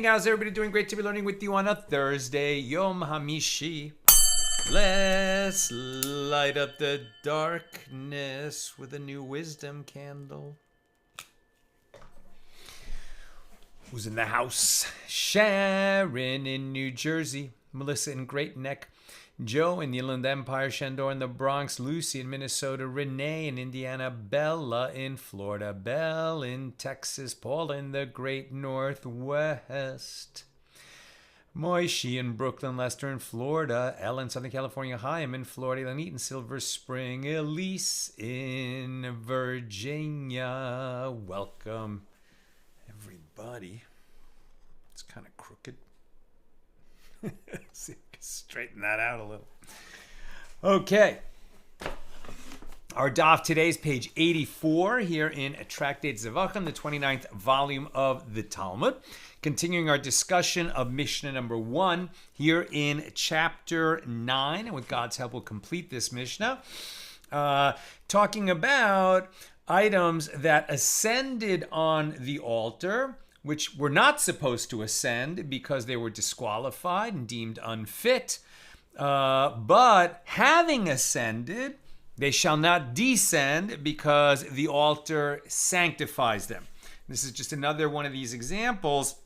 evening. How's everybody doing? Great to be learning with you on a Thursday, Yom Hamishi. Let's light up the darkness with a new wisdom candle. Who's in the house? Sharon in New Jersey, Melissa in Great Neck, Joe in the Inland Empire, Shandor in the Bronx, Lucy in Minnesota, Renee in Indiana, Bella in Florida, Belle in Texas, Paul in the Great Northwest, Moishi in Brooklyn, Lester in Florida, Ellen in Southern California, Chaim in Florida, Lanit in Silver Spring, Elise in Virginia. Welcome, everybody. It's kind of crooked. See, straighten that out a little. Okay. Our daf today is page 84 here in Tractate Zevachim, the 29th volume of the Talmud. Continuing our discussion of Mishnah number 1 here in chapter 9. And with God's help, we'll complete this Mishnah. Talking about items that ascended on the altar, which were not supposed to ascend because they were disqualified and deemed unfit. But having ascended, they shall not descend because the altar sanctifies them. This is just another one of these examples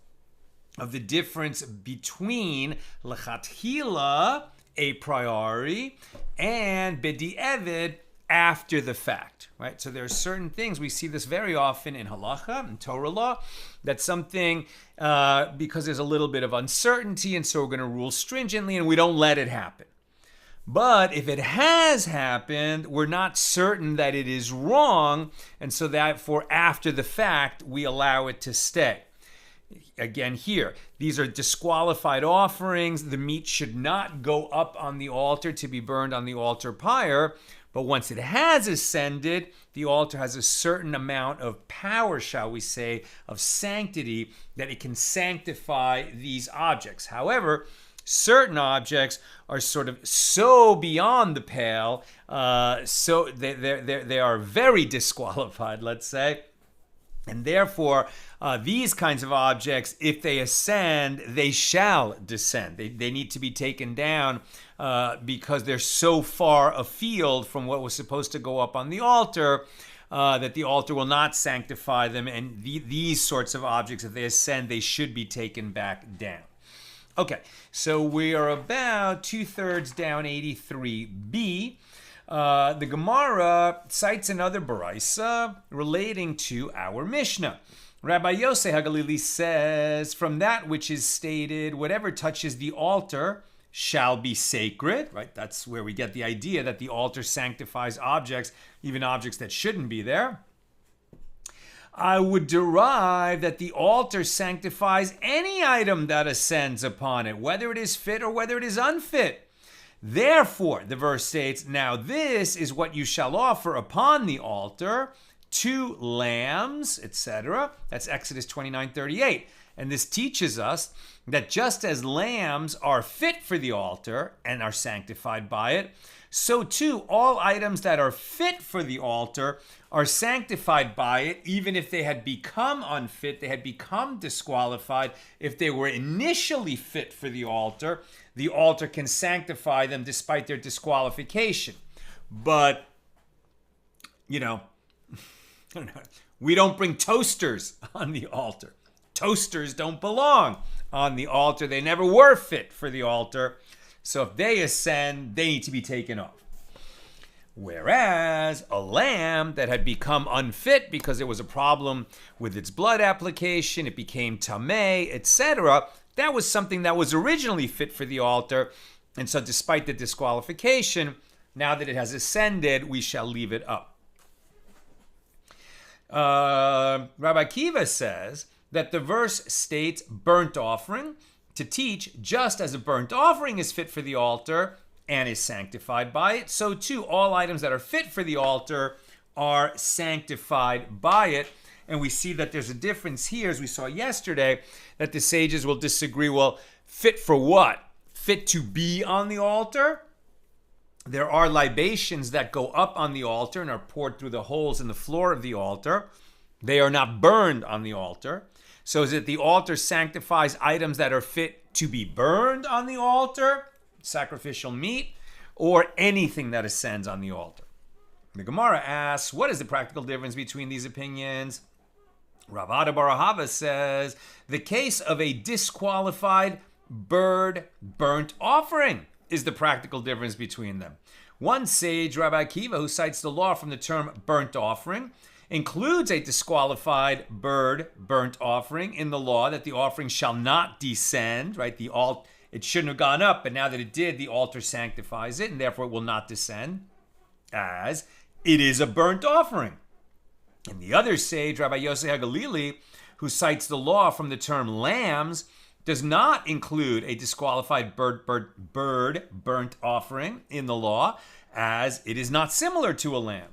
of the difference between lechatchila, a priori, and b'di'evid, after the fact, right? So there are certain things, we see this very often in halacha and Torah law, that something, because there's a little bit of uncertainty, and so we're going to rule stringently, and we don't let it happen. But if it has happened, we're not certain that it is wrong, and so therefore after the fact, we allow it to stay. Again here, these are disqualified offerings. The meat should not go up on the altar to be burned on the altar pyre. But once it has ascended, the altar has a certain amount of power, shall we say, of sanctity, that it can sanctify these objects. However, certain objects are sort of so beyond the pale, so they are very disqualified, let's say. And therefore, these kinds of objects, if they ascend, they shall descend. They need to be taken down because they're so far afield from what was supposed to go up on the altar that the altar will not sanctify them. And these sorts of objects, if they ascend, they should be taken back down. Okay, so we are about 2/3 down 83b. The Gemara cites another baraisa relating to our Mishnah. Rabbi Yosef HaGalili says, from that which is stated, whatever touches the altar shall be sacred, right? That's where we get the idea that the altar sanctifies objects, even objects that shouldn't be there. I would derive that the altar sanctifies any item that ascends upon it, whether it is fit or whether it is unfit. Therefore, the verse states, now this is what you shall offer upon the altar, 2 lambs, etc. That's Exodus 29:38. And this teaches us that just as lambs are fit for the altar and are sanctified by it, so too all items that are fit for the altar are sanctified by it, even if they had become unfit, they had become disqualified. If they were initially fit for the altar can sanctify them despite their disqualification. But, we don't bring toasters on the altar. Toasters don't belong on the altar. They never were fit for the altar. So if they ascend, they need to be taken off. Whereas a lamb that had become unfit because there was a problem with its blood application, it became tameh, etc., that was something that was originally fit for the altar. And so despite the disqualification, now that it has ascended, we shall leave it up. Rabbi Kiva says that the verse states burnt offering to teach just as a burnt offering is fit for the altar and is sanctified by it, so too all items that are fit for the altar are sanctified by it. And we see that there's a difference here, as we saw yesterday, that the sages will disagree. Well, fit for what? Fit to be on the altar? There are libations that go up on the altar and are poured through the holes in the floor of the altar. They are not burned on the altar. So is it the altar sanctifies items that are fit to be burned on the altar, sacrificial meat, or anything that ascends on the altar? The Gemara asks, what is the practical difference between these opinions? Rav Ada bar Ahava says, the case of a disqualified bird burnt offering is the practical difference between them. One sage, Rabbi Akiva, who cites the law from the term burnt offering, includes a disqualified bird burnt offering in the law that the offering shall not descend, right? It shouldn't have gone up, but now that it did, the altar sanctifies it, and therefore it will not descend, as it is a burnt offering. And the other sage, Rabbi Yosef HaGalili, who cites the law from the term lambs, does not include a disqualified bird burnt offering in the law, as it is not similar to a lamb.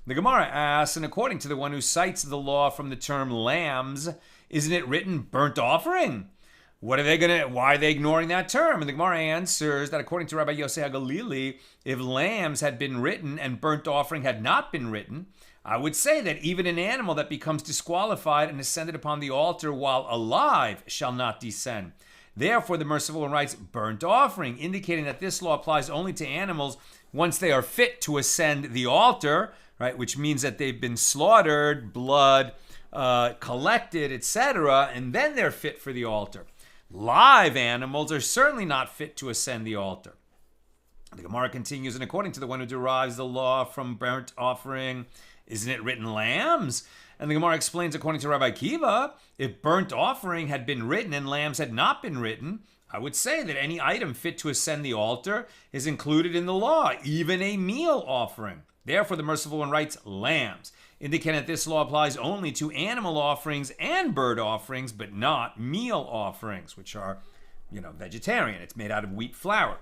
The Gemara asks, and according to the one who cites the law from the term lambs, isn't it written burnt offering? Why are they ignoring that term? And the Gemara answers that according to Rabbi Yosef HaGalili, if lambs had been written and burnt offering had not been written, I would say that even an animal that becomes disqualified and ascended upon the altar while alive shall not descend. Therefore, the merciful one writes burnt offering, indicating that this law applies only to animals once they are fit to ascend the altar, right? Which means that they've been slaughtered, blood collected, etc., and then they're fit for the altar. Live animals are certainly not fit to ascend the altar. The Gemara continues, and according to the one who derives the law from burnt offering, isn't it written lambs? And the Gemara explains, according to Rabbi Akiva, if burnt offering had been written and lambs had not been written, I would say that any item fit to ascend the altar is included in the law, even a meal offering. Therefore, the merciful one writes lambs, indicating that this law applies only to animal offerings and bird offerings, but not meal offerings, which are, vegetarian. It's made out of wheat flour.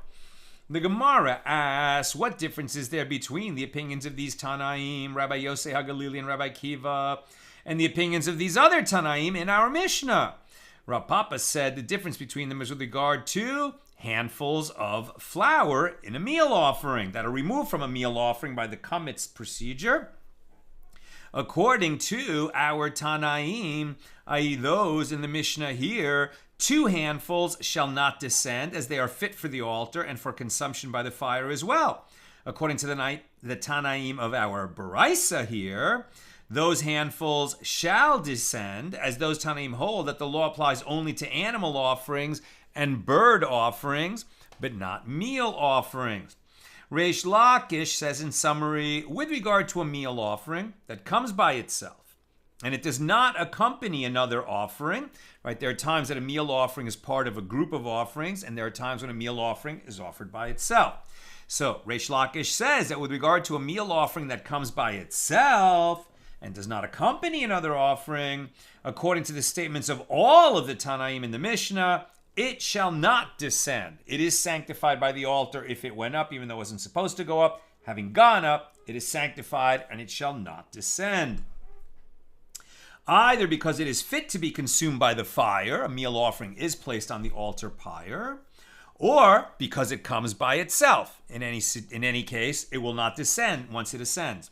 The Gemara asks, what difference is there between the opinions of these Tanaim, Rabbi Yosef HaGalili and Rabbi Akiva, and the opinions of these other Tanaim in our Mishnah? Rav Papa said the difference between them is with regard to handfuls of flour in a meal offering that are removed from a meal offering by the kametz procedure. According to our Tanaim, i.e. those in the Mishnah here, 2 handfuls shall not descend, as they are fit for the altar and for consumption by the fire as well. According to the Tanaim of our Baraisa here, those handfuls shall descend, as those Tanaim hold that the law applies only to animal offerings and bird offerings, but not meal offerings. Reish Lakish says in summary, with regard to a meal offering that comes by itself, and it does not accompany another offering, right? There are times that a meal offering is part of a group of offerings, and there are times when a meal offering is offered by itself. So Reish Lakish says that with regard to a meal offering that comes by itself and does not accompany another offering, according to the statements of all of the Tanaim in the Mishnah, it shall not descend. It is sanctified by the altar if it went up, even though it wasn't supposed to go up. Having gone up, it is sanctified and it shall not descend. Either because it is fit to be consumed by the fire, a meal offering is placed on the altar pyre, or because it comes by itself. In any case, it will not descend once it ascends.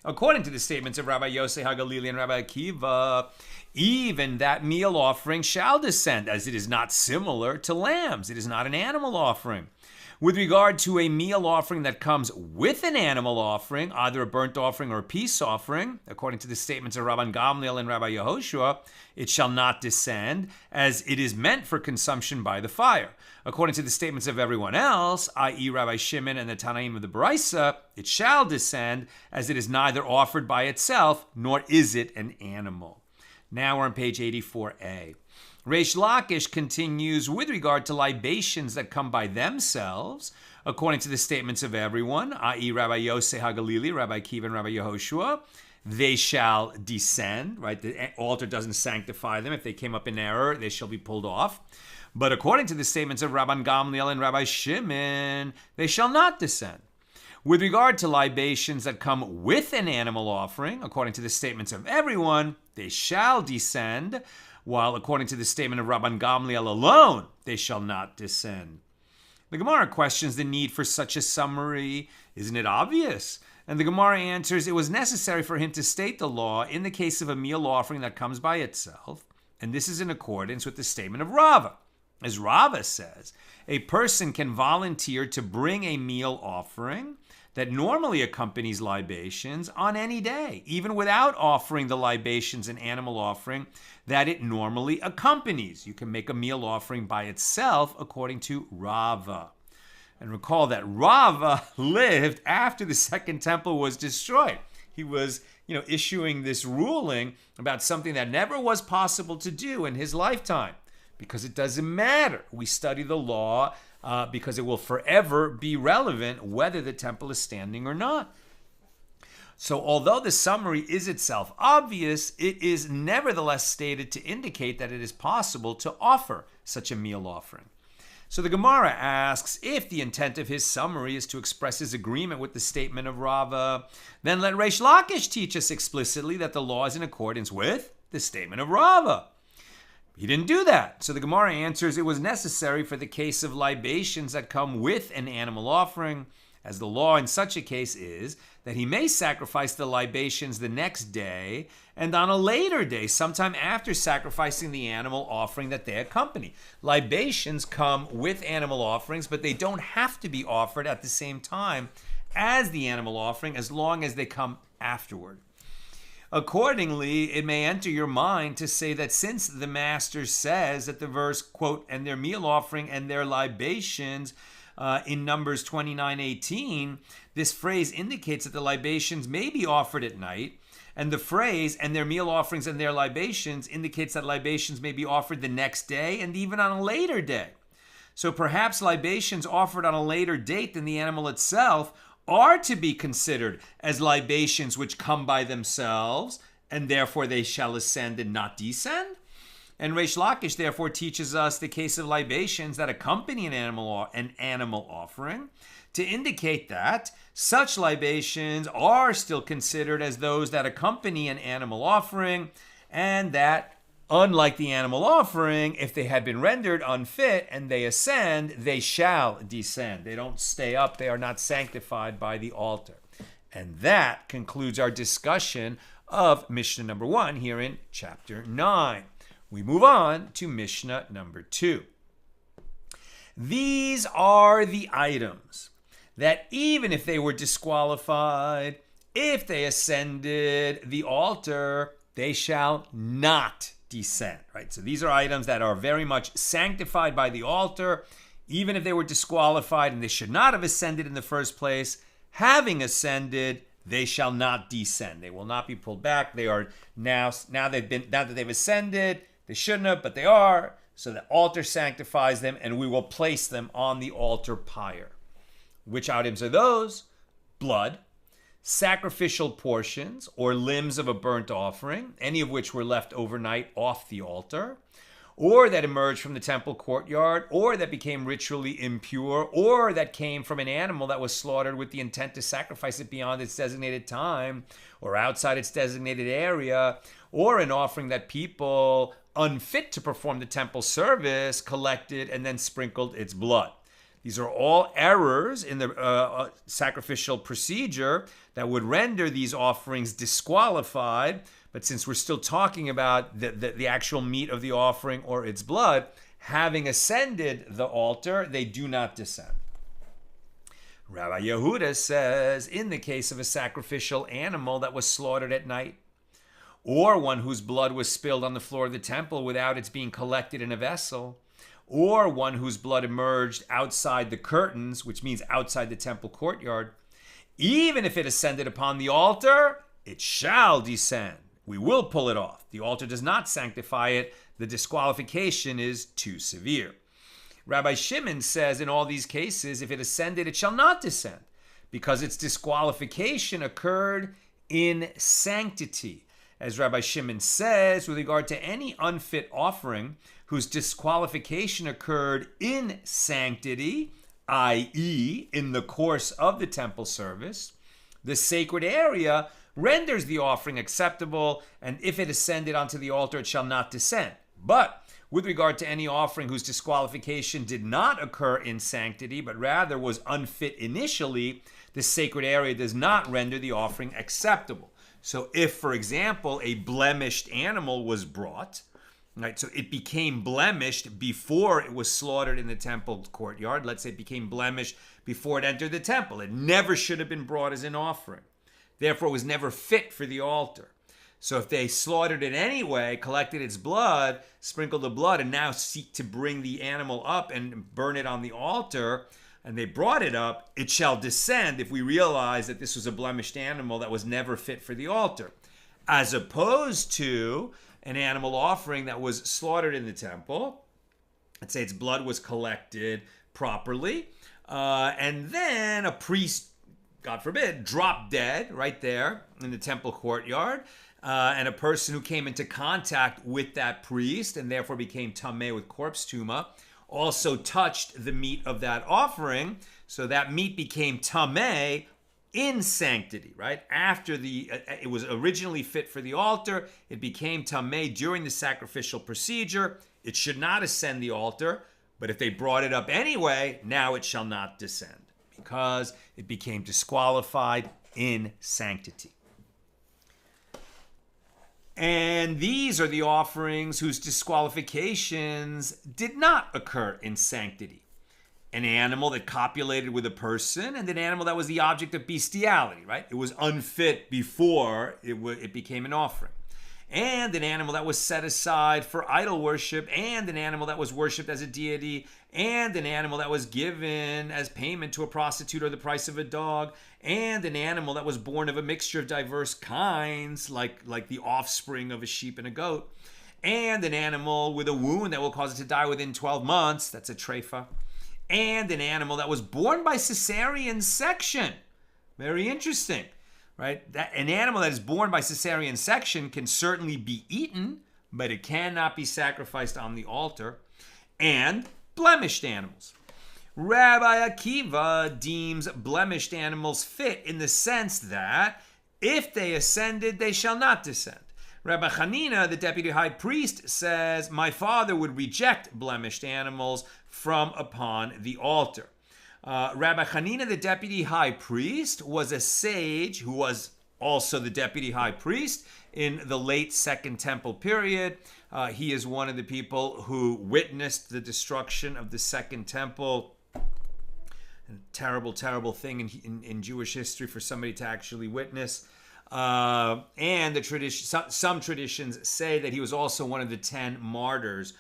According to the statements of Rabbi Yosef HaGalili and Rabbi Akiva, even that meal offering shall descend, as it is not similar to lambs. It is not an animal offering. With regard to a meal offering that comes with an animal offering, either a burnt offering or a peace offering, according to the statements of Rabban Gamliel and Rabbi Yehoshua, it shall not descend, as it is meant for consumption by the fire. According to the statements of everyone else, i.e. Rabbi Shimon and the Tanaim of the Baraisa, it shall descend, as it is neither offered by itself, nor is it an animal. Now we're on page 84a. Reish Lakish continues, with regard to libations that come by themselves, according to the statements of everyone, i.e. Rabbi Yosef HaGalili, Rabbi Akiva, and Rabbi Yehoshua, they shall descend, right? The altar doesn't sanctify them. If they came up in error, they shall be pulled off. But according to the statements of Rabban Gamliel and Rabbi Shimon, they shall not descend. With regard to libations that come with an animal offering, according to the statements of everyone, they shall descend, while according to the statement of Rabban Gamliel alone, they shall not descend. The Gemara questions the need for such a summary. Isn't it obvious? And the Gemara answers, it was necessary for him to state the law in the case of a meal offering that comes by itself, And this is in accordance with the statement of Rava. As Rava says, a person can volunteer to bring a meal offering that normally accompanies libations on any day, even without offering the libations and animal offering that it normally accompanies. You can make a meal offering by itself, according to Rava. And recall that Rava lived after the Second Temple was destroyed. He was, issuing this ruling about something that never was possible to do in his lifetime, because it doesn't matter. We study the law because it will forever be relevant whether the temple is standing or not. So although the summary is itself obvious, it is nevertheless stated to indicate that it is possible to offer such a meal offering. So the Gemara asks, if the intent of his summary is to express his agreement with the statement of Rava, then let Reish Lakish teach us explicitly that the law is in accordance with the statement of Rava. He didn't do that. So the Gemara answers, it was necessary for the case of libations that come with an animal offering, as the law in such a case is that he may sacrifice the libations the next day and on a later day, sometime after sacrificing the animal offering that they accompany. Libations come with animal offerings, but they don't have to be offered at the same time as the animal offering as long as they come afterward. Accordingly, it may enter your mind to say that since the master says that the verse, quote, and their meal offering and their libations in Numbers 29:18, this phrase indicates that the libations may be offered at night, and the phrase, and their meal offerings and their libations, indicates that libations may be offered the next day and even on a later day. So perhaps libations offered on a later date than the animal itself are to be considered as libations which come by themselves, and therefore they shall ascend and not descend. And Reish Lakish therefore teaches us the case of libations that accompany an animal offering to indicate that such libations are still considered as those that accompany an animal offering, and that unlike the animal offering, if they had been rendered unfit and they ascend, they shall descend. They don't stay up. They are not sanctified by the altar. And that concludes our discussion of Mishnah number 1 here in chapter 9. We move on to Mishnah number 2. These are the items that even if they were disqualified, if they ascended the altar, they shall not descend, right? So these are items that are very much sanctified by the altar, even if they were disqualified and they should not have ascended in the first place. Having ascended, they shall not descend. They will not be pulled back. They are now that they've ascended, they shouldn't have, but they are. So the altar sanctifies them, and we will place them on the altar pyre. Which items are those? Blood, sacrificial portions or limbs of a burnt offering, any of which were left overnight off the altar, or that emerged from the temple courtyard, or that became ritually impure, or that came from an animal that was slaughtered with the intent to sacrifice it beyond its designated time, or outside its designated area, or an offering that people unfit to perform the temple service collected and then sprinkled its blood. These are all errors in the sacrificial procedure that would render these offerings disqualified. But since we're still talking about the actual meat of the offering or its blood, having ascended the altar, they do not descend. Rabbi Yehuda says, in the case of a sacrificial animal that was slaughtered at night, or one whose blood was spilled on the floor of the temple without its being collected in a vessel, or one whose blood emerged outside the curtains, which means outside the temple courtyard, even if it ascended upon the altar, it shall descend. We will pull it off. The altar does not sanctify it. The disqualification is too severe. Rabbi Shimon says in all these cases, if it ascended, it shall not descend, because its disqualification occurred in sanctity. As Rabbi Shimon says, with regard to any unfit offering whose disqualification occurred in sanctity, i.e., in the course of the temple service, the sacred area renders the offering acceptable, and if it ascended onto the altar, it shall not descend. But with regard to any offering whose disqualification did not occur in sanctity, but rather was unfit initially, the sacred area does not render the offering acceptable. So if, for example, a blemished animal was brought, Right, so it became blemished before it was slaughtered in the temple courtyard. Let's say it became blemished before it entered the temple. It never should have been brought as an offering. Therefore, it was never fit for the altar. So if they slaughtered it anyway, collected its blood, sprinkled the blood, and now seek to bring the animal up and burn it on the altar, and they brought it up, it shall descend if we realize that this was a blemished animal that was never fit for the altar. As opposed to an animal offering that was slaughtered in the temple. Let's say its blood was collected properly, and then a priest, God forbid, dropped dead right there in the temple courtyard, and a person who came into contact with that priest and therefore became tameh with corpse tuma also touched the meat of that offering, so that meat became tameh in sanctity, right? After it was originally fit for the altar, it became tameh during the sacrificial procedure. It should not ascend the altar, but if they brought it up anyway, now it shall not descend because it became disqualified in sanctity. And these are the offerings whose disqualifications did not occur in sanctity. An animal that copulated with a person, and an animal that was the object of bestiality, right? It was unfit before it became an offering. And an animal that was set aside for idol worship, and an animal that was worshipped as a deity, and an animal that was given as payment to a prostitute or the price of a dog, and an animal that was born of a mixture of diverse kinds, like the offspring of a sheep and a goat, and an animal with a wound that will cause it to die within 12 months, that's a treifa, and an animal that was born by caesarian section. Very interesting, right? An animal that is born by caesarian section can certainly be eaten, but it cannot be sacrificed on the altar. And blemished animals. Rabbi Akiva deems blemished animals fit in the sense that if they ascended, they shall not descend. Rabbi Hanina, the deputy high priest, says, my father would reject blemished animals from upon the altar. Rabbi Hanina, the deputy high priest, was a sage who was also the deputy high priest in the late Second Temple period. He is one of the people who witnessed the destruction of the Second Temple. A terrible, terrible thing in Jewish history for somebody to actually witness. And the tradition, some traditions say that he was also one of the 10 martyrs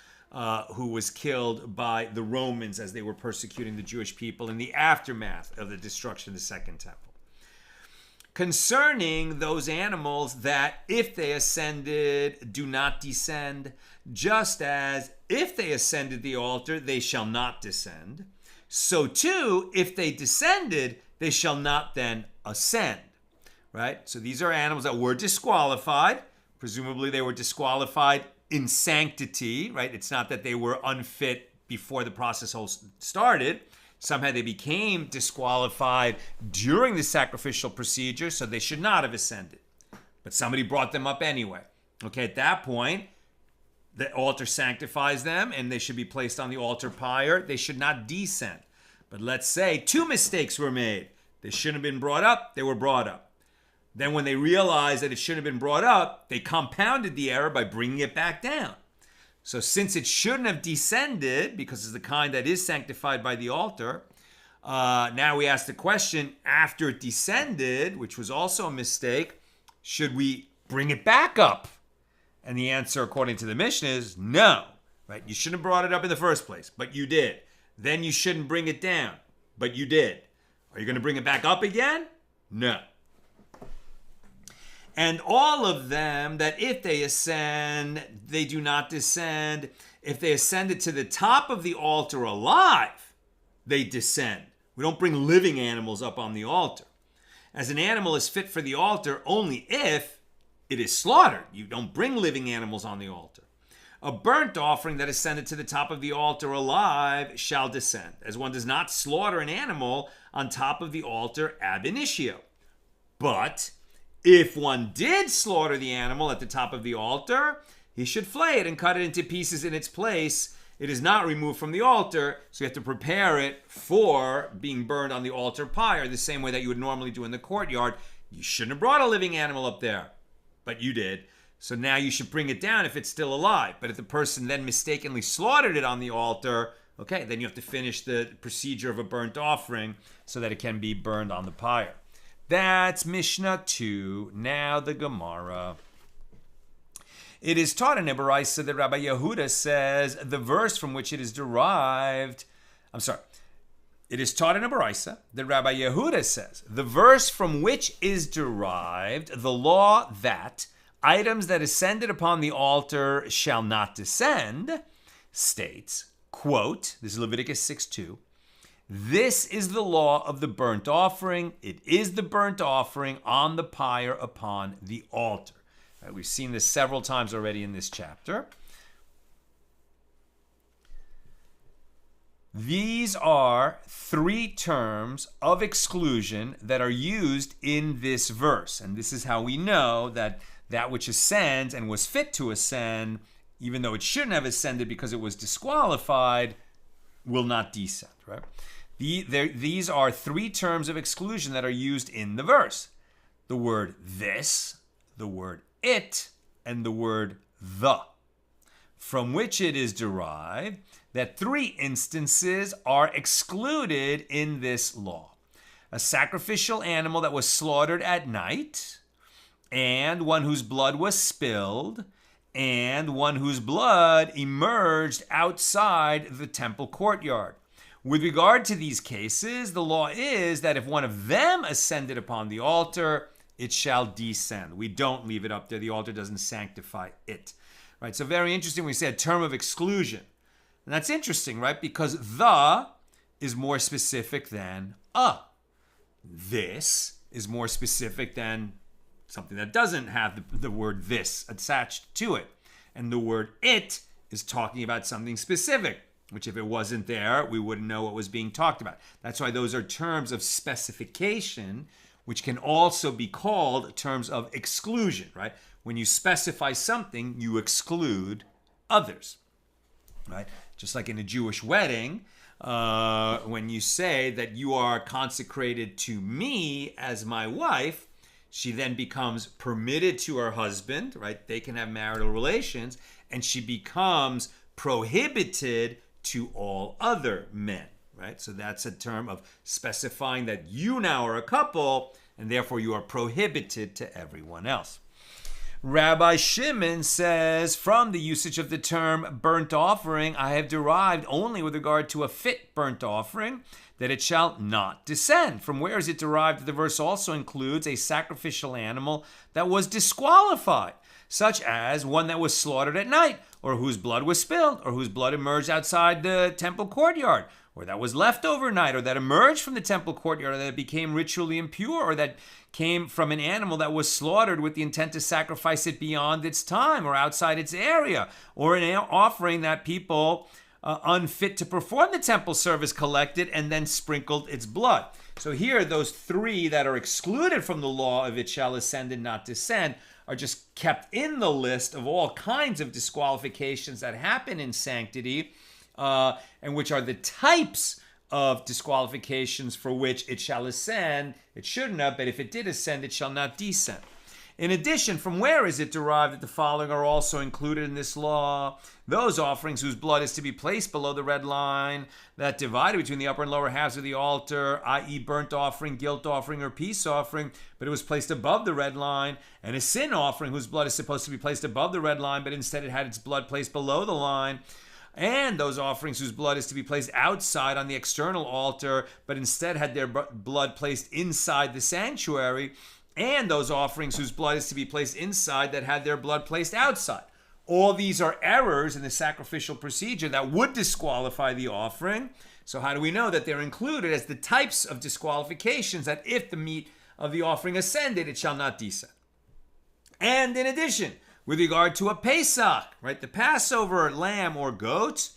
who was killed by the Romans as they were persecuting the Jewish people in the aftermath of the destruction of the Second Temple. Concerning those animals that if they ascended, do not descend, just as if they ascended the altar, they shall not descend, so too, if they descended, they shall not then ascend. Right? So these are animals that were disqualified. Presumably they were disqualified in sanctity, right? It's not that they were unfit before the process started. Somehow they became disqualified during the sacrificial procedure, so they should not have ascended. But somebody brought them up anyway. Okay, at that point, the altar sanctifies them and they should be placed on the altar pyre. They should not descend. But let's say 2 mistakes were made. They shouldn't have been brought up. They were brought up. Then when they realized that it shouldn't have been brought up, they compounded the error by bringing it back down. So since it shouldn't have descended, because it's the kind that is sanctified by the altar, now we ask the question, after it descended, which was also a mistake, should we bring it back up? And the answer, according to the Mishna, is no. Right? You shouldn't have brought it up in the first place, but you did. Then you shouldn't bring it down, but you did. Are you going to bring it back up again? No. And all of them, that if they ascend, they do not descend. If they ascended to the top of the altar alive, they descend. We don't bring living animals up on the altar. As an animal is fit for the altar only if it is slaughtered. You don't bring living animals on the altar. A burnt offering that ascended to the top of the altar alive shall descend, as one does not slaughter an animal on top of the altar ab initio. But if one did slaughter the animal at the top of the altar, he should flay it and cut it into pieces in its place. It is not removed from the altar, so you have to prepare it for being burned on the altar pyre, the same way that you would normally do in the courtyard. You shouldn't have brought a living animal up there, but you did. So now you should bring it down if it's still alive. But if the person then mistakenly slaughtered it on the altar, okay, then you have to finish the procedure of a burnt offering so that it can be burned on the pyre. That's Mishnah 2. Now the Gemara. It is taught in Ebraisa that Rabbi Yehuda says the verse from which it is derived, it is taught in Ebraisa that Rabbi Yehuda says the verse from which is derived the law that items that ascended upon the altar shall not descend, states, quote, this is Leviticus 6:2, this is the law of the burnt offering. It is the burnt offering on the pyre upon the altar. Right, we've seen this several times already in this chapter. These are 3 terms of exclusion that are used in this verse. And this is how we know that that which ascends and was fit to ascend, even though it shouldn't have ascended because it was disqualified, will not descend, right? These are 3 terms of exclusion that are used in the verse. The word this, the word it, and the word the, from which it is derived that 3 instances are excluded in this law. A sacrificial animal that was slaughtered at night, and one whose blood was spilled, and one whose blood emerged outside the temple courtyard. With regard to these cases, the law is that if one of them ascended upon the altar, it shall descend. We don't leave it up there. The altar doesn't sanctify it. Right? So very interesting when we say a term of exclusion. And that's interesting, right? Because the is more specific than a. This is more specific than something that doesn't have the word this attached to it. And the word it is talking about something specific, which if it wasn't there, we wouldn't know what was being talked about. That's why those are terms of specification, which can also be called terms of exclusion, right? When you specify something, you exclude others, right? Just like in a Jewish wedding, when you say that you are consecrated to me as my wife, she then becomes permitted to her husband, right? They can have marital relations, and she becomes prohibited to all other men, right? So that's a term of specifying that you now are a couple, and therefore you are prohibited to everyone else. Rabbi Shimon says, from the usage of the term burnt offering, I have derived only with regard to a fit burnt offering that it shall not descend. From where is it derived? The verse also includes a sacrificial animal that was disqualified, such as one that was slaughtered at night, or whose blood was spilled, or whose blood emerged outside the temple courtyard, or that was left overnight, or that emerged from the temple courtyard, or that became ritually impure, or that came from an animal that was slaughtered with the intent to sacrifice it beyond its time or outside its area, or an offering that people unfit to perform the temple service collected and then sprinkled its blood. So here, those 3 that are excluded from the law of it shall ascend and not descend are just kept in the list of all kinds of disqualifications that happen in sanctity, and which are the types of disqualifications for which it shall ascend. It shouldn't have, but if it did ascend, it shall not descend. In addition, from where is it derived that the following are also included in this law? Those offerings whose blood is to be placed below the red line that divided between the upper and lower halves of the altar, i.e. burnt offering, guilt offering, or peace offering, but it was placed above the red line, and a sin offering whose blood is supposed to be placed above the red line, but instead it had its blood placed below the line, and those offerings whose blood is to be placed outside on the external altar, but instead had their blood placed inside the sanctuary, and those offerings whose blood is to be placed inside that had their blood placed outside. All these are errors in the sacrificial procedure that would disqualify the offering. So how do we know that they're included as the types of disqualifications that if the meat of the offering ascended, it shall not descend? And in addition, with regard to a Pesach, right, the Passover lamb or goat,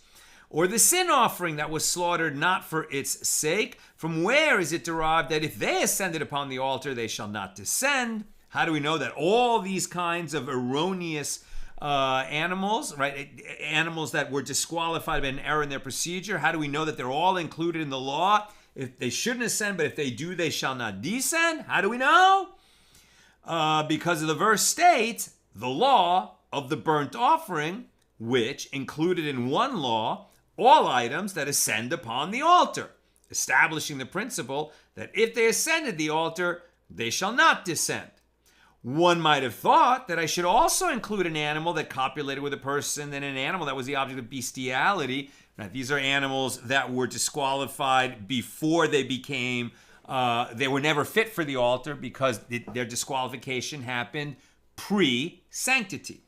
or the sin offering that was slaughtered not for its sake, from where is it derived that if they ascended upon the altar, they shall not descend? How do we know that all these kinds of erroneous animals, right, animals that were disqualified by an error in their procedure, how do we know that they're all included in the law? If they shouldn't ascend, but if they do, they shall not descend. How do we know? Because the verse states, the law of the burnt offering, which included in one law all items that ascend upon the altar, establishing the principle that if they ascended the altar, they shall not descend. One might have thought that I should also include an animal that copulated with a person and an animal that was the object of bestiality. Now, these are animals that were disqualified before they became, they were never fit for the altar because their disqualification happened pre-sanctity.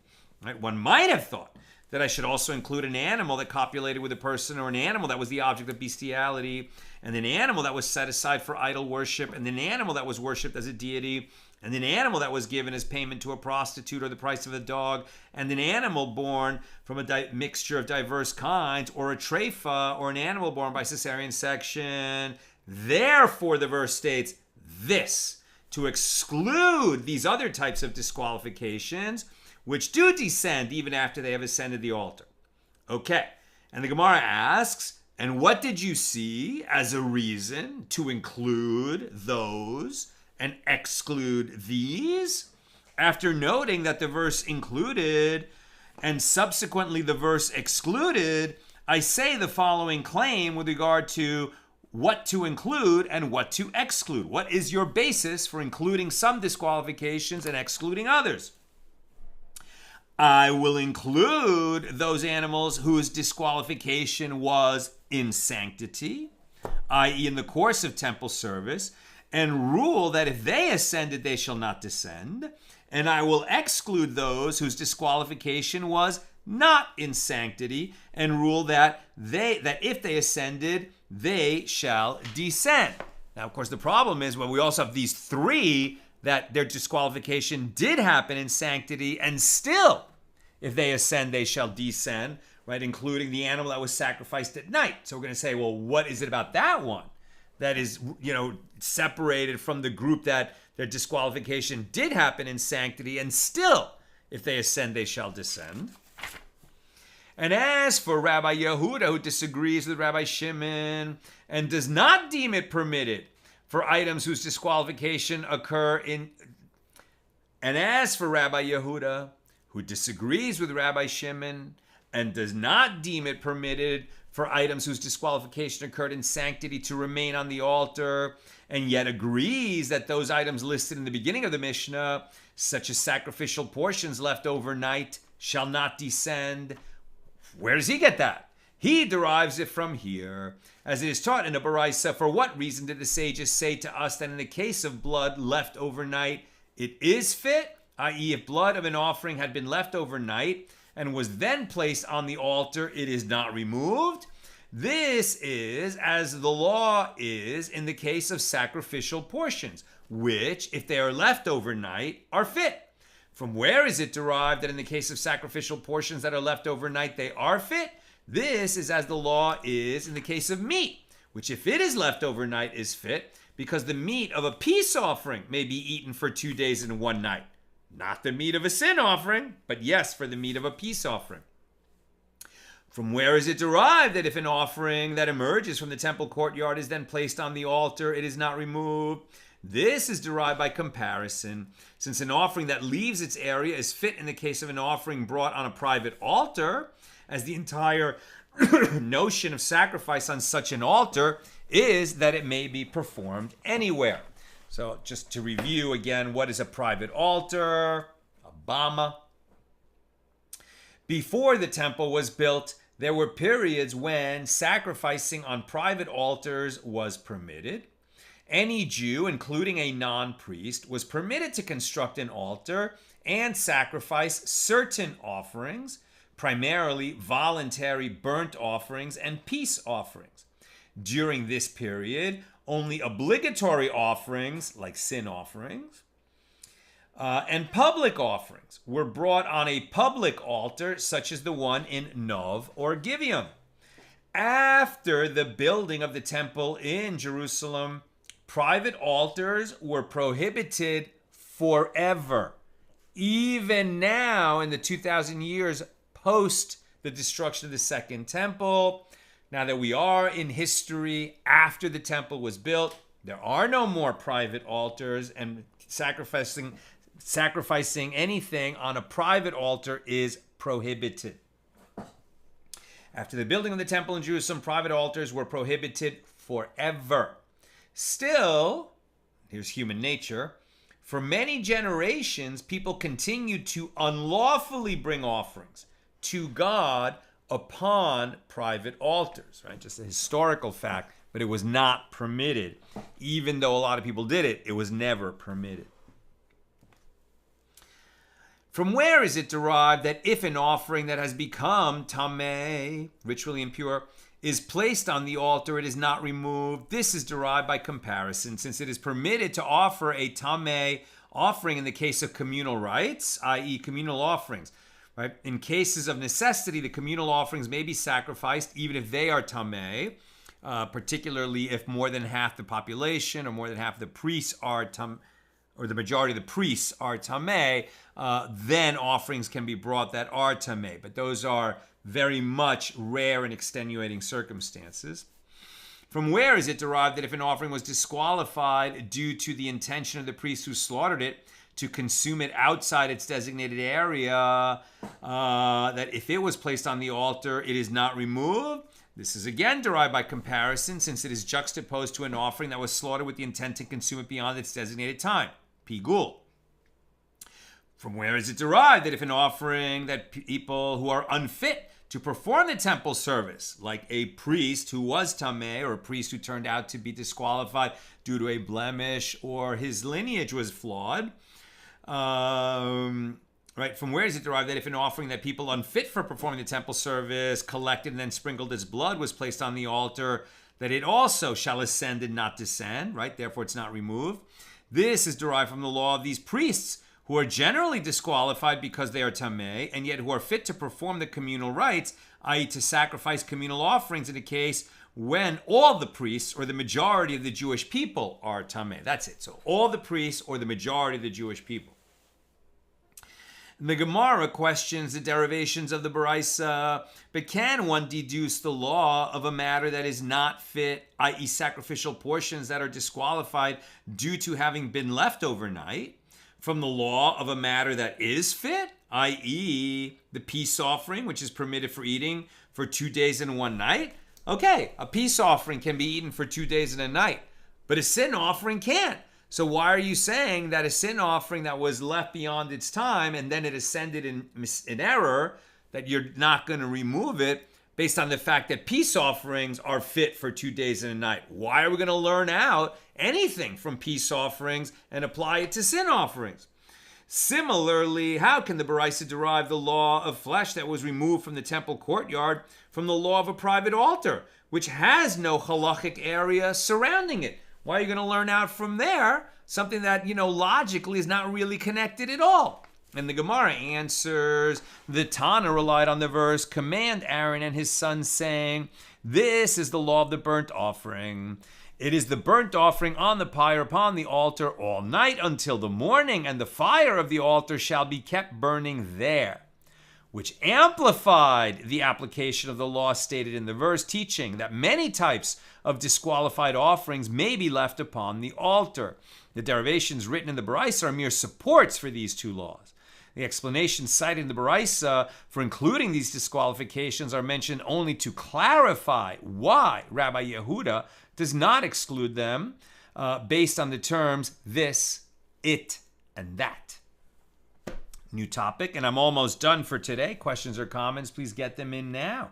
Right? One might have thought that I should also include an animal that copulated with a person or an animal that was the object of bestiality, and an animal that was set aside for idol worship, and an animal that was worshipped as a deity, and an animal that was given as payment to a prostitute or the price of a dog, and an animal born from a mixture of diverse kinds, or a treifa, or an animal born by caesarian section. Therefore, the verse states this, to exclude these other types of disqualifications, which do descend even after they have ascended the altar. Okay, and the Gemara asks, and what did you see as a reason to include those and exclude these? After noting that the verse included and subsequently the verse excluded, I say the following claim with regard to what to include and what to exclude. What is your basis for including some disqualifications and excluding others? I will include those animals whose disqualification was in sanctity, i.e. in the course of temple service, and rule that if they ascended, they shall not descend. And I will exclude those whose disqualification was not in sanctity, and rule that if they ascended, they shall descend. Now, of course, the problem is when we also have these three that their disqualification did happen in sanctity, and still, if they ascend, they shall descend, right? Including the animal that was sacrificed at night. So we're going to say, well, what is it about that one that is, separated from the group that their disqualification did happen in sanctity, and still, if they ascend, they shall descend? And as for Rabbi Yehuda, who disagrees with Rabbi Shimon and does not deem it permitted for items whose disqualification occur in... And as for Rabbi Yehuda, who disagrees with Rabbi Shimon and does not deem it permitted for items whose disqualification occurred in sanctity to remain on the altar, and yet agrees that those items listed in the beginning of the Mishnah, such as sacrificial portions left overnight, shall not descend. Where does he get that? He derives it from here. As it is taught in a Baraisa, for what reason did the sages say to us that in the case of blood left overnight, it is fit? I.e., if blood of an offering had been left overnight and was then placed on the altar, it is not removed. This is as the law is in the case of sacrificial portions, which, if they are left overnight, are fit. From where is it derived that in the case of sacrificial portions that are left overnight, they are fit? This is as the law is in the case of meat, which if it is left overnight is fit, because the meat of a peace offering may be eaten for 2 days and 1 night. Not the meat of a sin offering, but yes, for the meat of a peace offering. From where is it derived that if an offering that emerges from the temple courtyard is then placed on the altar, it is not removed? This is derived by comparison, since an offering that leaves its area is fit in the case of an offering brought on a private altar, as the entire notion of sacrifice on such an altar is that it may be performed anywhere. So just to review again, what is a private altar? A bama. Before the temple was built, there were periods when sacrificing on private altars was permitted. Any Jew, including a non-priest, was permitted to construct an altar and sacrifice certain offerings, primarily voluntary burnt offerings and peace offerings. During this period, only obligatory offerings, like sin offerings, and public offerings were brought on a public altar, such as the one in Nov or Gibeon. After the building of the temple in Jerusalem, private altars were prohibited forever. Even now, in the 2,000 years post the destruction of the Second Temple, now that we are in history after the temple was built, there are no more private altars, and sacrificing sacrificing anything on a private altar is prohibited. After the building of the temple in Jerusalem, private altars were prohibited forever. Still, here's human nature, for many generations, people continued to unlawfully bring offerings to God upon private altars, right? Just a historical fact, but it was not permitted. Even though a lot of people did it, it was never permitted. From where is it derived that if an offering that has become tameh, ritually impure, is placed on the altar, it is not removed? This is derived by comparison, since it is permitted to offer a tameh offering in the case of communal rites, i.e. communal offerings. Right? In cases of necessity, the communal offerings may be sacrificed even if they are tameh, particularly if more than half the population or more than half the priests are tameh, or the majority of the priests are tameh, then offerings can be brought that are tameh. But those are very much rare and extenuating circumstances. From where is it derived that if an offering was disqualified due to the intention of the priest who slaughtered it to consume it outside its designated area, that if it was placed on the altar, it is not removed? This is again derived by comparison, since it is juxtaposed to an offering that was slaughtered with the intent to consume it beyond its designated time. Pigul. From where is it derived that if an offering that people who are unfit to perform the temple service, like a priest who was tameh or a priest who turned out to be disqualified due to a blemish or his lineage was flawed, right? From where is it derived that if an offering that people unfit for performing the temple service collected and then sprinkled as blood was placed on the altar, that it also shall ascend and not descend, right? Therefore, it's not removed. This is derived from the law of these priests, who are generally disqualified because they are tameh, and yet who are fit to perform the communal rites, i.e. to sacrifice communal offerings in a case when all the priests or the majority of the Jewish people are tameh. That's it. So all the priests or the majority of the Jewish people. The Gemara questions the derivations of the Baraisa, but can one deduce the law of a matter that is not fit, i.e. sacrificial portions that are disqualified due to having been left overnight, from the law of a matter that is fit, i.e. the peace offering, which is permitted for eating for 2 days and 1 night? Okay, a peace offering can be eaten for 2 days and a night, but a sin offering can't. So why are you saying that a sin offering that was left beyond its time and then it ascended in error, that you're not going to remove it based on the fact that peace offerings are fit for 2 days and a night? Why are we going to learn out anything from peace offerings and apply it to sin offerings? Similarly, how can the Baraisa derive the law of flesh that was removed from the temple courtyard from the law of a private altar, which has no halachic area surrounding it? Why are you going to learn out from there something that, logically is not really connected at all? And the Gemara answers, the Tana relied on the verse, command Aaron and his sons, saying, this is the law of the burnt offering. It is the burnt offering on the pyre upon the altar all night until the morning, and the fire of the altar shall be kept burning there, which amplified the application of the law stated in the verse, teaching that many types of disqualified offerings may be left upon the altar. The derivations written in the Baraisa are mere supports for these two laws. The explanations cited in the Baraisa for including these disqualifications are mentioned only to clarify why Rabbi Yehuda does not exclude them based on the terms this, it, and that. New topic, and I'm almost done for today. Questions or comments, please get them in now.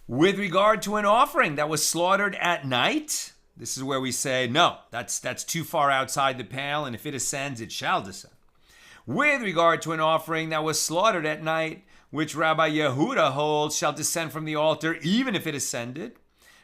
With regard to an offering that was slaughtered at night, this is where we say, no, that's too far outside the pale, and if it ascends, it shall descend. With regard to an offering that was slaughtered at night, which Rabbi Yehuda holds shall descend from the altar, even if it ascended,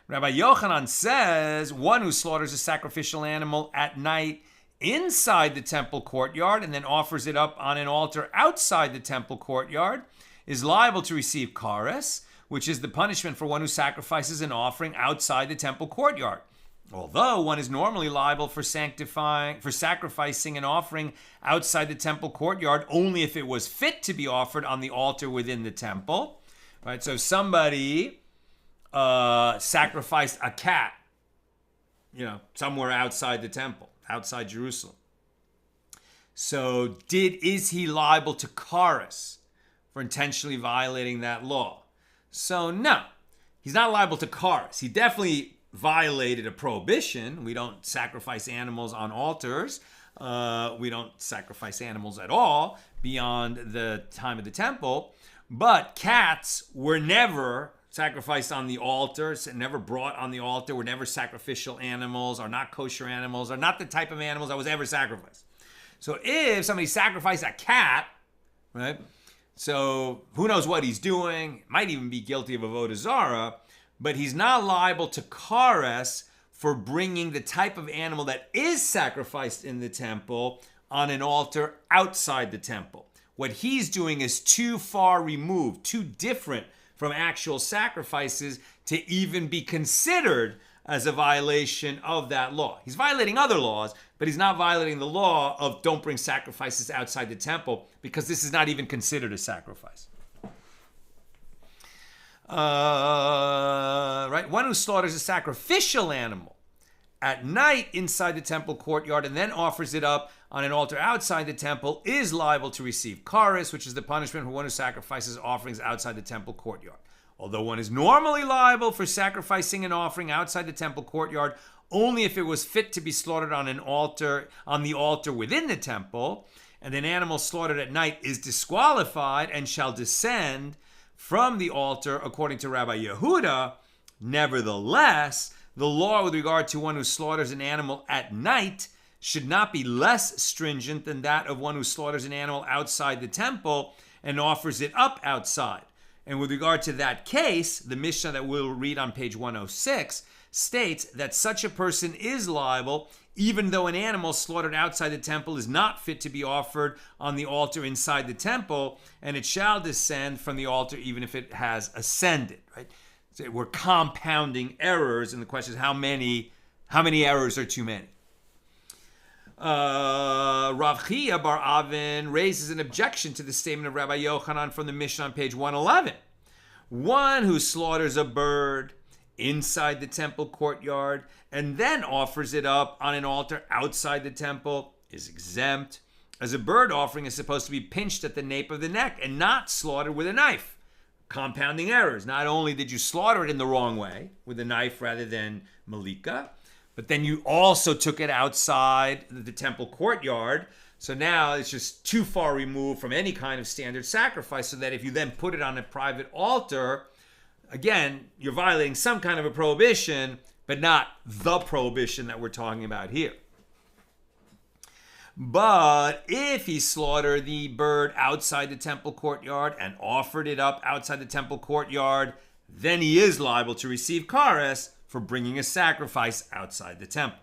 Rabbi Yochanan says, one who slaughters a sacrificial animal at night inside the temple courtyard and then offers it up on an altar outside the temple courtyard is liable to receive kares, which is the punishment for one who sacrifices an offering outside the temple courtyard. Although one is normally liable for sacrificing an offering outside the temple courtyard only if it was fit to be offered on the altar within the temple. Right? So if somebody sacrificed a cat, somewhere outside the temple, outside Jerusalem, So is he liable to chorus for intentionally violating that law? So no, he's not liable to chorus. He definitely violated a prohibition. We don't sacrifice animals on altars. We don't sacrifice animals at all beyond the time of the temple. But cats were never sacrificed on the altar, never brought on the altar, were never sacrificial animals, are not kosher animals, are not the type of animals that was ever sacrificed. So if somebody sacrificed a cat, right? So who knows what he's doing? Might even be guilty of avodah zarah, but he's not liable to kares for bringing the type of animal that is sacrificed in the temple on an altar outside the temple. What he's doing is too far removed, too different from actual sacrifices to even be considered as a violation of that law. He's violating other laws, but he's not violating the law of don't bring sacrifices outside the temple, because this is not even considered a sacrifice. Right? One who slaughters a sacrificial animal at night inside the temple courtyard and then offers it up on an altar outside the temple is liable to receive kares, which is the punishment for one who sacrifices offerings outside the temple courtyard. Although one is normally liable for sacrificing an offering outside the temple courtyard only if it was fit to be slaughtered on the altar within the temple, and an animal slaughtered at night is disqualified and shall descend from the altar according to Rabbi Yehuda. Nevertheless, the law with regard to one who slaughters an animal at night should not be less stringent than that of one who slaughters an animal outside the temple and offers it up outside. And with regard to that case, the Mishna that we'll read on page 106 states that such a person is liable even though an animal slaughtered outside the temple is not fit to be offered on the altar inside the temple, and it shall descend from the altar even if it has ascended. Right? So we're compounding errors, and the question is how many errors are too many? Rav Chia bar Avin raises an objection to the statement of Rabbi Yochanan from the Mishna on page 111. One who slaughters a bird inside the temple courtyard and then offers it up on an altar outside the temple is exempt, as a bird offering is supposed to be pinched at the nape of the neck and not slaughtered with a knife. Compounding errors. Not only did you slaughter it in the wrong way with a knife rather than malika, but then you also took it outside the temple courtyard. So now it's just too far removed from any kind of standard sacrifice, so that if you then put it on a private altar, again, you're violating some kind of a prohibition, but not the prohibition that we're talking about here. But if he slaughtered the bird outside the temple courtyard and offered it up outside the temple courtyard, then he is liable to receive kares for bringing a sacrifice outside the temple.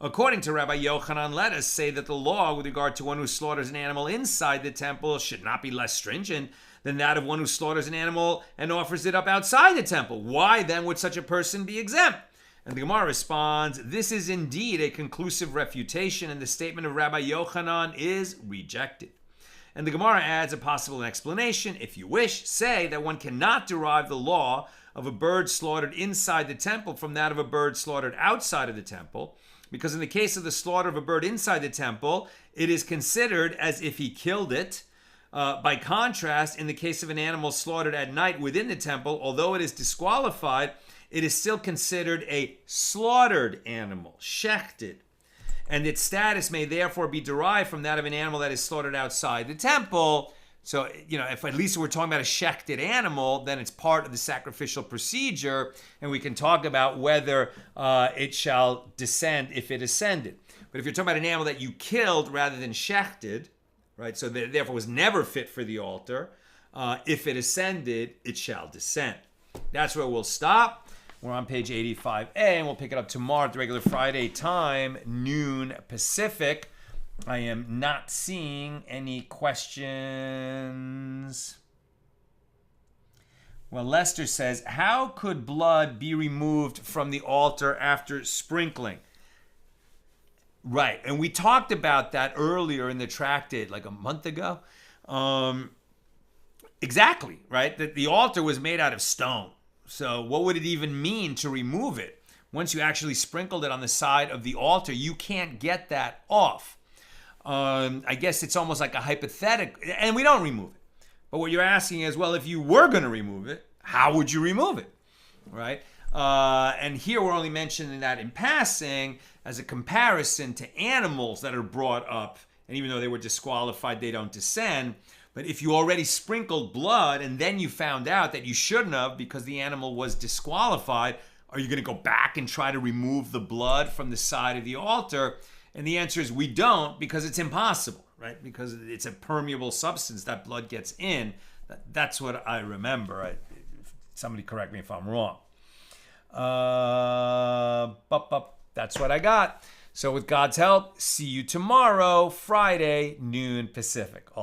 According to Rabbi Yochanan, let us say that the law with regard to one who slaughters an animal inside the temple should not be less stringent than that of one who slaughters an animal and offers it up outside the temple. Why then would such a person be exempt? And the Gemara responds, this is indeed a conclusive refutation, and the statement of Rabbi Yochanan is rejected. And the Gemara adds a possible explanation. If you wish, say that one cannot derive the law of a bird slaughtered inside the temple from that of a bird slaughtered outside of the temple, because in the case of the slaughter of a bird inside the temple, it is considered as if he killed it. By contrast, in the case of an animal slaughtered at night within the temple, although it is disqualified, it is still considered a slaughtered animal, shechted, and its status may therefore be derived from that of an animal that is slaughtered outside the temple. So, if at least we're talking about a shechted animal, then it's part of the sacrificial procedure, and we can talk about whether it shall descend if it ascended. But if you're talking about an animal that you killed rather than shechted, right, so therefore was never fit for the altar, if it ascended, it shall descend. That's where we'll stop. We're on page 85A, and we'll pick it up tomorrow at the regular Friday time, noon Pacific. I am not seeing any questions. Well, Lester says, how could blood be removed from the altar after sprinkling? Right, and we talked about that earlier in the tractate, like a month ago. Exactly, right? That the altar was made out of stone. So what would it even mean to remove it? Once you actually sprinkled it on the side of the altar, you can't get that off. I guess it's almost like a hypothetical, and we don't remove it. But what you're asking is, well, if you were going to remove it, how would you remove it, right? And here we're only mentioning that in passing as a comparison to animals that are brought up, and even though they were disqualified, they don't descend. But if you already sprinkled blood and then you found out that you shouldn't have because the animal was disqualified, are you going to go back and try to remove the blood from the side of the altar? And the answer is we don't, because it's impossible, right? Because it's a permeable substance that blood gets in. That's what I remember. Somebody correct me if I'm wrong. That's what I got. So with God's help, see you tomorrow, Friday, noon Pacific. All